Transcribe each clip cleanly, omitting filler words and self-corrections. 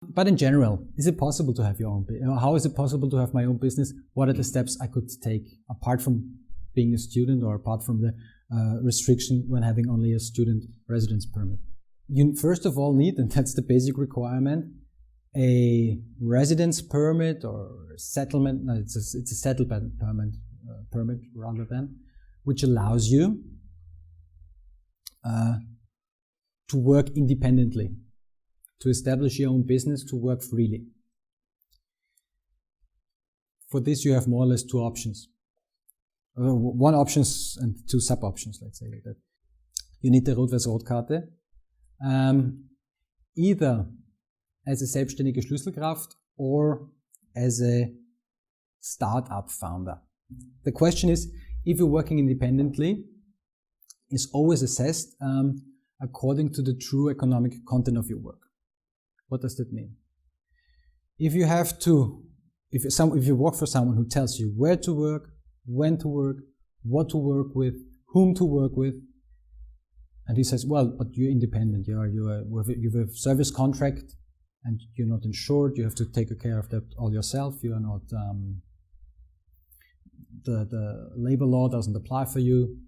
But in general, is it possible to have your own business? How is it possible to have my own business? What are the steps I could take apart from being a student or apart from the restriction when having only a student residence permit? You first of all need, and that's the basic requirement, a residence permit or settlement. No, it's a settlement permit rather than, which allows you to work independently, to establish your own business, to work freely. For this, you have more or less two options. One option and two sub-options, let's say like that. You need the ROT-WEIß-ROT either as a selbstständige Schlüsselkraft or as a start-up founder. The question is, if you're working independently, is always assessed according to the true economic content of your work. What does that mean? If you have to, if you work for someone who tells you where to work, when to work, what to work with, whom to work with, and he says, well, but you're independent, you have a service contract, and you're not insured, you have to take care of that all yourself, you are not, the labor law doesn't apply for you,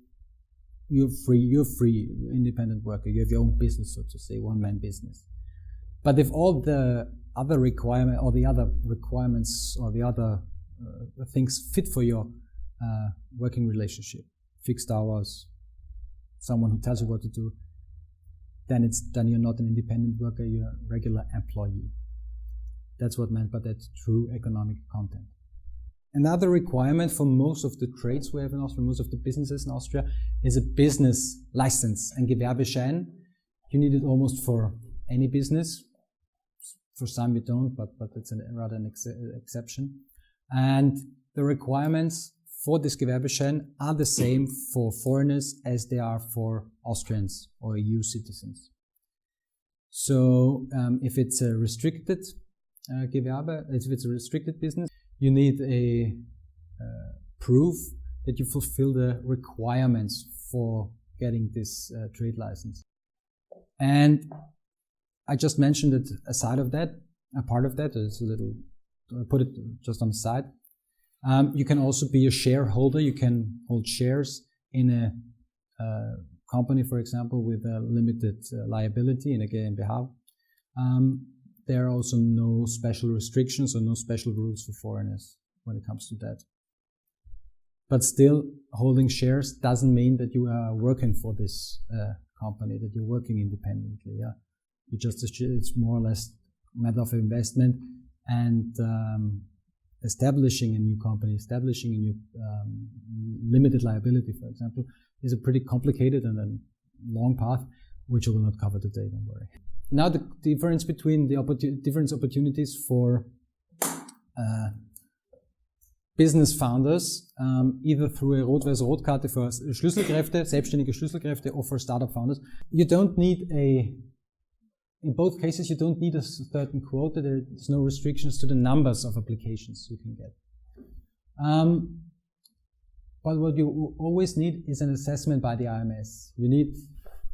you're free, independent worker, you have your own business, so to say, one-man business. But if all the other requirements or the other things fit for your working relationship, fixed hours, someone who tells you what to do, then you're not an independent worker, you're a regular employee. That's what meant by that true economic content. Another requirement for most of the trades we have in Austria, most of the businesses in Austria, is a business license and Gewerbeschein. You need it almost for any business. For some you don't, but it's rather an exception. And the requirements for this Gewerbeschein are the same for foreigners as they are for Austrians or EU citizens. So if it's a restricted Gewerbe, if it's a restricted business, you need a proof that you fulfill the requirements for getting this trade license. And I just mentioned that aside of that, a part of that is a little, put it just on the side. You can also be a shareholder. You can hold shares in a company, for example, with a limited liability in a GmbH. There are also no special restrictions or no special rules for foreigners when it comes to that. But still, holding shares doesn't mean that you are working for this company, that you're working independently. Yeah, it's more or less a matter of investment and establishing a new company, establishing a new limited liability, for example, is a pretty complicated and then long path, which I will not cover today, don't worry. Now the difference between the different opportunities for business founders, either through a ROT-WEIß-ROT for Schlüsselkräfte, selbstständige Schlüsselkräfte, or for startup founders. You don't need in both cases, you don't need a certain quota. There's no restrictions to the numbers of applications you can get. But what you always need is an assessment by the IMS. You need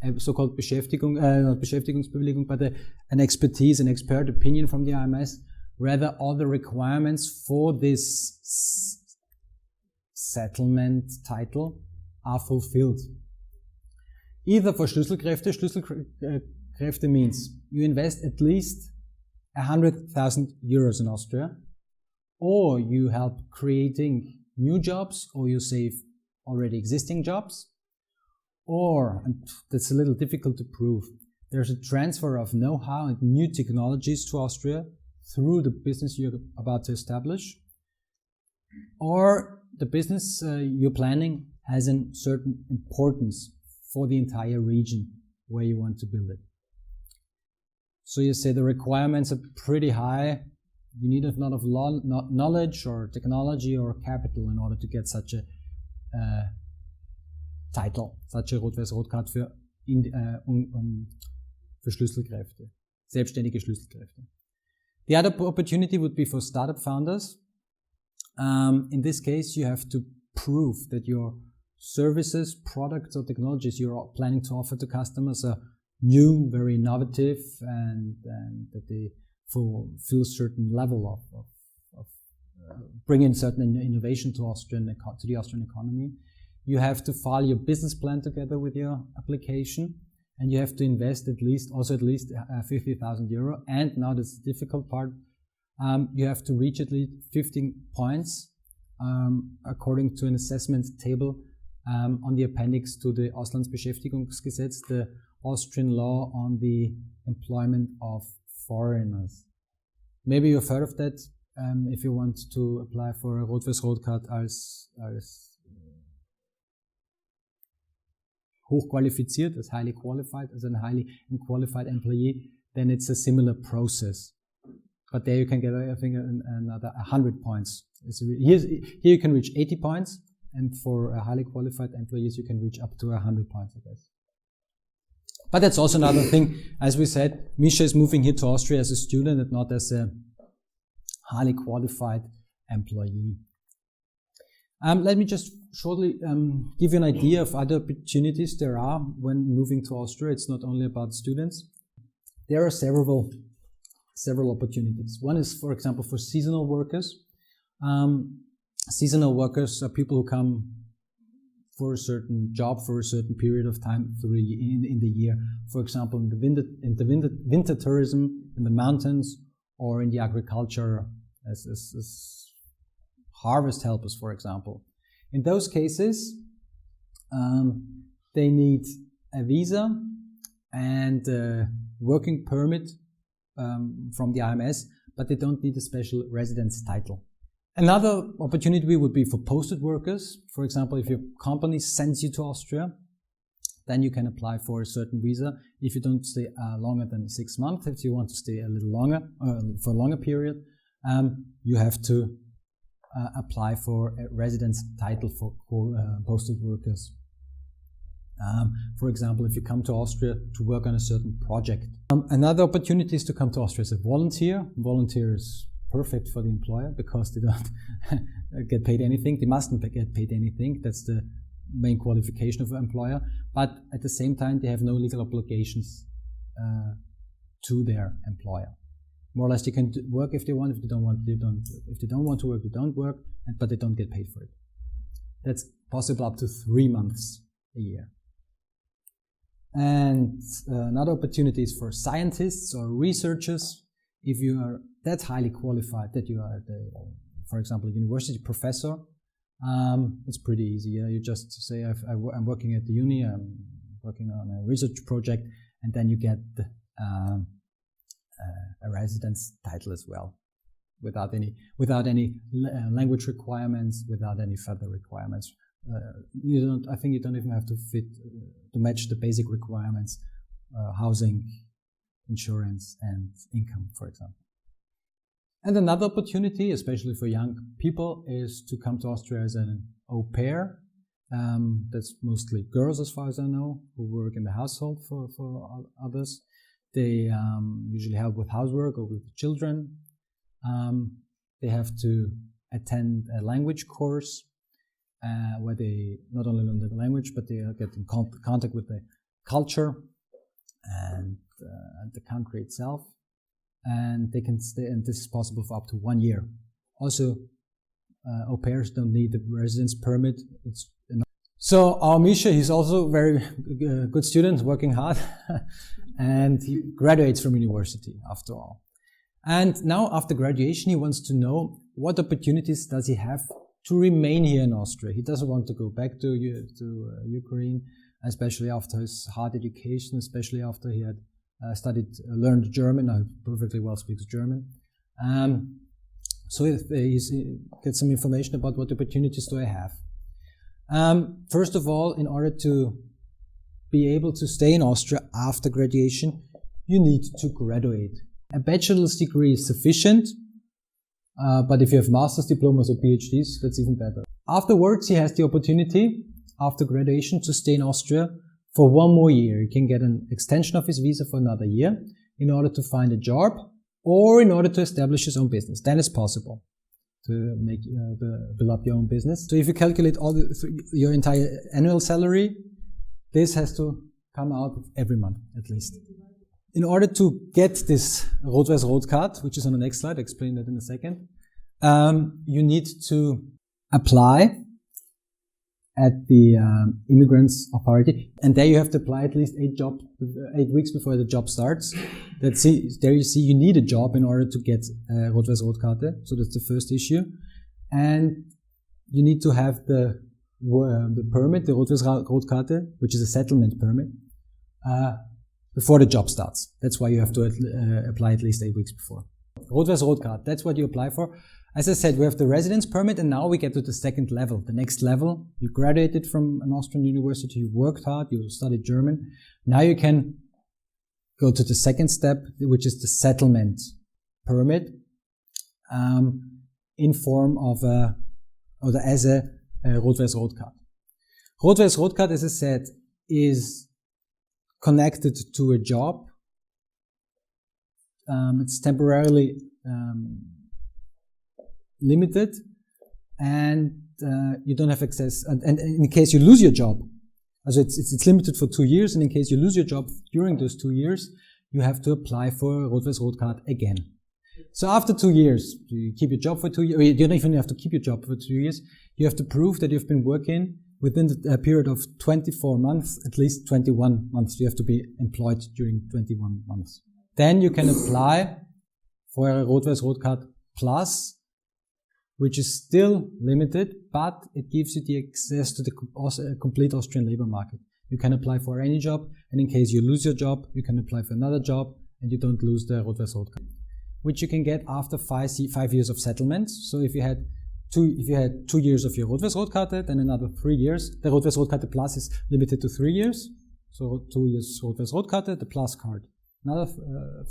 a so-called Beschäftigungsbewilligung, but an expertise, an expert opinion from the IMS, whether all the requirements for this settlement title are fulfilled. Either for Schlüsselkräfte means you invest at least 100,000 euros in Austria, or you help creating new jobs, or you save already existing jobs, or, and that's a little difficult to prove, there's a transfer of know-how and new technologies to Austria through the business you're about to establish, or the business you're planning has a certain importance for the entire region where you want to build it. So you say the requirements are pretty high. You need a lot of knowledge or technology or capital in order to get such a title, such a ROT-WEIß-ROT für Schlüsselkräfte, selbstständige Schlüsselkräfte. The other opportunity would be for startup founders. In this case, you have to prove that your services, products, or technologies you're planning to offer to customers are new, very innovative, and that they fulfill certain level of bringing certain innovation to the Austrian economy. You have to file your business plan together with your application, and you have to invest at least 50,000 euro. And now that's the difficult part. You have to reach at least 15 points according to an assessment table on the appendix to the Auslandsbeschäftigungsgesetz, the Austrian law on the employment of foreigners. Maybe you've heard of that. If you want to apply for a ROT-WEIß-ROT card als hochqualifiziert, as highly qualified, as a highly qualified employee, then it's a similar process. But there you can get, I think, another 100 points. Here you can reach 80 points, and for highly qualified employees you can reach up to 100 points, I guess. But that's also another thing. As we said, Misha is moving here to Austria as a student and not as a highly qualified employee. Let me just shortly give you an idea of other opportunities there are when moving to Austria. It's not only about students. There are several opportunities. One is, for example, for seasonal workers. Seasonal workers are people who come for a certain job for a certain period of time in the year. For example, in the winter tourism, in the mountains, or in the agriculture as harvest helpers, for example. In those cases, they need a visa and a working permit from the IMS, but they don't need a special residence title. Another opportunity would be for posted workers. For example, if your company sends you to Austria, then you can apply for a certain visa. If you don't stay longer than 6 months, if you want to stay a little longer, for a longer period, you have to apply for a residence title for posted workers. For example, if you come to Austria to work on a certain project. Another opportunity is to come to Austria as a volunteer. Volunteer is perfect for the employer because they don't get paid anything. They mustn't get paid anything. That's the main qualification of an employer. But at the same time, they have no legal obligations to their employer. More or less, they can work if they want. If they don't want, they don't. If they don't want to work, they don't work. But they don't get paid for it. That's possible up to 3 months a year. And another opportunity is for scientists or researchers. If you are that highly qualified that you are, for example, a university professor, it's pretty easy. You just say, I'm working at the uni, I'm working on a research project, and then you get a residence title as well, without any language requirements, without any further requirements. I think you don't even have to match the basic requirements, housing, insurance, and income, for example. And another opportunity, especially for young people, is to come to Austria as an au pair. That's mostly girls, as far as I know, who work in the household for others. They usually help with housework or with children. They have to attend a language course where they not only learn the language, but they get in contact with the culture and the country itself. And they can stay, and this is possible for up to 1 year. Also, au pairs don't need a residence permit. It's enough. So our Misha, he's also a very good student, working hard, and he graduates from university after all. And now, after graduation, he wants to know what opportunities does he have to remain here in Austria. He doesn't want to go back to Ukraine, especially after his hard education, especially after he had learned German. Now he perfectly well speaks German. So he gets some information about what opportunities do I have. First of all, in order to be able to stay in Austria after graduation, you need to graduate. A bachelor's degree is sufficient, but if you have master's diplomas or PhDs, that's even better. Afterwards, he has the opportunity, after graduation, to stay in Austria for 1 more year. He can get an extension of his visa for another year in order to find a job or in order to establish his own business. Then it's possible to build up your own business. So if you calculate your entire annual salary, this has to come out every month at least. in order to get this ROT-WEIß-ROT card, which is on the next slide, I'll explain that in a second, you need to apply at the immigrants authority, and there you have to apply at least 8 weeks before the job starts. There you see you need a job in order to get ROT-WEIß-ROT card. So that's the first issue, and you need to have the permit, the ROT-WEIß-ROT card, which is a settlement permit, before the job starts. That's why you have to apply at least 8 weeks before. ROT-WEIß-ROT card, that's what you apply for. As I said, we have the residence permit, and now we get to the second level. The next level, you graduated from an Austrian university, you worked hard, you studied German. Now you can go to the second step, which is the settlement permit, in form of as a ROT-WEIß-ROT card. ROT-WEIß-ROT card, as I said, is connected to a job. It's temporarily limited, and you don't have access. And in case you lose your job, so it's limited for 2 years. And in case you lose your job during those 2 years, you have to apply for a ROT-WEIß-ROT card again. So after 2 years, you keep your job for 2 years. Or you don't even have to keep your job for 2 years. You have to prove that you've been working within a period of 24 months, at least 21 months. You have to be employed during 21 months. Then you can apply for a ROT-WEIß-ROT card plus, which is still limited, but it gives you the access to the complete Austrian labor market. You can apply for any job, and in case you lose your job, you can apply for another job, and you don't lose the ROT-WEIß-ROT card, which you can get after 5 years of settlement. So if you had 2 years of your ROT-WEIß-ROT card, then another 3 years. The ROT-WEIß-ROT card plus is limited to 3 years. So 2 years ROT-WEIß-ROT card, the plus card. Another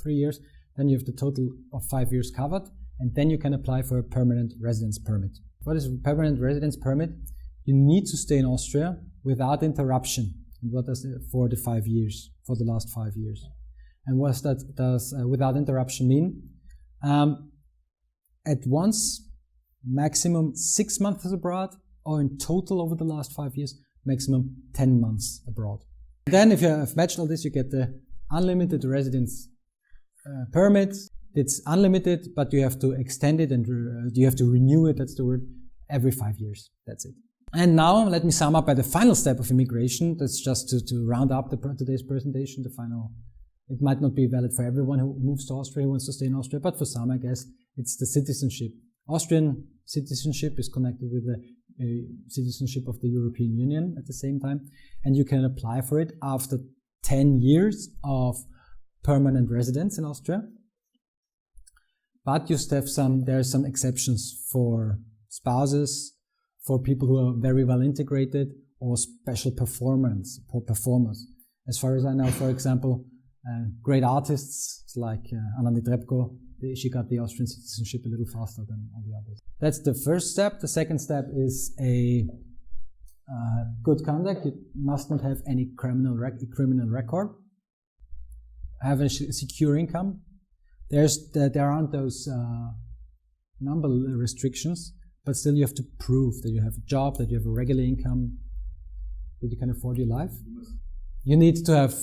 3 years, then you have the total of 5 years covered, and then you can apply for a permanent residence permit. What is a permanent residence permit? You need to stay in Austria without interruption. And what does it, for the 5 years, for the last 5 years? And what does without interruption mean? At once, maximum 6 months abroad, or in total over the last 5 years, maximum 10 months abroad. Then if you have matched all this, you get the unlimited residence permit. It's unlimited, but you have to extend it and you have to renew it, that's the word, every 5 years. That's it. And now let me sum up by the final step of immigration. That's just to round up today's presentation, the final. It might not be valid for everyone who moves to Austria, who wants to stay in Austria, but for some, I guess, it's the citizenship. Austrian citizenship is connected with the citizenship of the European Union at the same time, and you can apply for it after 10 years of permanent residence in Austria. But you still have there are some exceptions for spouses, for people who are very well integrated, or special performers. As far as I know, for example, great artists like Anna Netrebko, she got the Austrian citizenship a little faster than all the others. That's the first step. The second step is a good conduct. You must not have any criminal record. Have a secure income. There aren't those number restrictions, but still you have to prove that you have a job, that you have a regular income, that you can afford your life. You need to have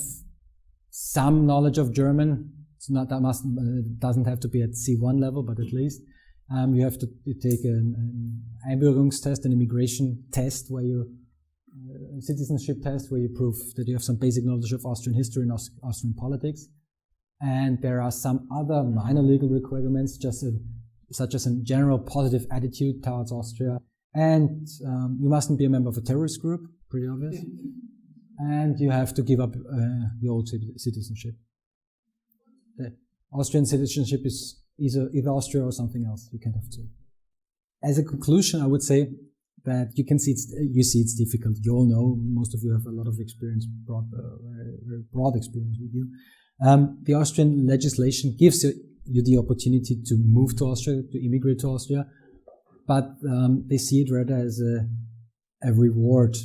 some knowledge of German. It's not that doesn't have to be at C1 level, but at least you have to take an Einbürgerungstest, an immigration test, where you citizenship test, where you prove that you have some basic knowledge of Austrian history and Austrian politics. And there are some other minor legal requirements, such as a general positive attitude towards Austria. And you mustn't be a member of a terrorist group, pretty obvious. And you have to give up your old citizenship. The Austrian citizenship is either Austria or something else. You can't have two. As a conclusion, I would say that you can see it's difficult. You all know, most of you have a lot of experience, very broad experience with you. The Austrian legislation gives you the opportunity to move to Austria, to immigrate to Austria, but they see it rather as a reward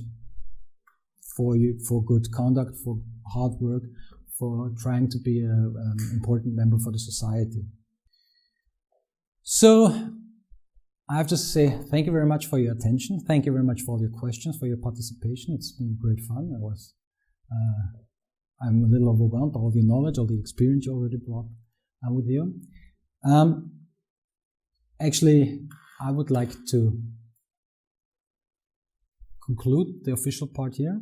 for you, for good conduct, for hard work, for trying to be an important member for the society. So I have to say thank you very much for your attention. Thank you very much for all your questions, for your participation. It's been great fun. I'm a little overwhelmed by all your knowledge, all the experience you already brought with you. Actually, I would like to conclude the official part here.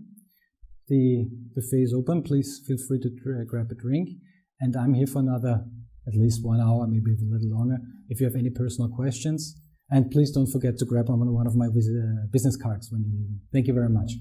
The buffet is open. Please feel free to grab a drink. And I'm here for another at least 1 hour, maybe even a little longer, if you have any personal questions. And please don't forget to grab one of my business cards when you leave. Thank you very much.